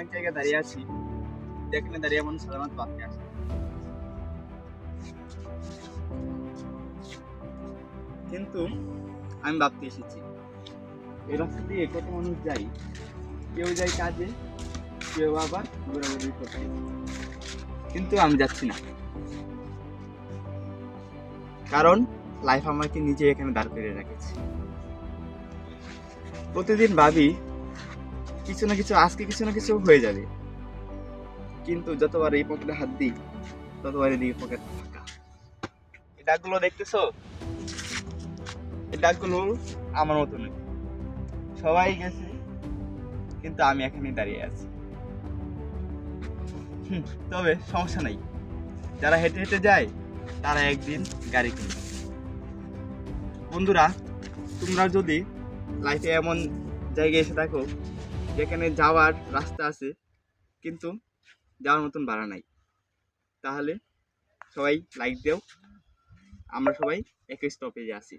এক জায়গায় দাঁড়িয়ে আছি, যেখানে দাঁড়িয়ে মনে সালামত ভাবতে আসে। কিন্তু আমি ভাবতে এসেছি, এই রাস্তা দিয়ে কত মানুষ যায়, কেউ যায় কাজে, কেউ আবার ঘোরাঘুরি করতে, কিন্তু আমি যাচ্ছি না। কারণ লাইফ আমাকে নিজে এখানে দাঁড় করিয়ে রেখেছে। প্রতিদিন ভাবি কিছু না কিছু, আজকে কিছু না কিছু হয়ে যাবে, কিন্তু যতবার এই পকেটে হাত দিই ততবার এদিকে পকেট ফাঁকা। এই দাগগুলো দেখতেছো? এই দাগগুলো আমার মতো নয়, সবাই গেছে কিন্তু আমি এখানে দাঁড়িয়ে আছি। তবে সমস্যা নাই, যারা হেঁটে হেঁটে যায় তারা একদিন গাড়ি কিনবে। বন্ধুরা, তোমরা যদি লাইফে এমন জায়গায় এসে থাকো যেখানে যাওয়ার রাস্তা আছে কিন্তু যাওয়ার মতন ভাড়া নাই, তাহলে সবাই লাইক দেও। আমরা সবাই একই স্টপেজে আছি।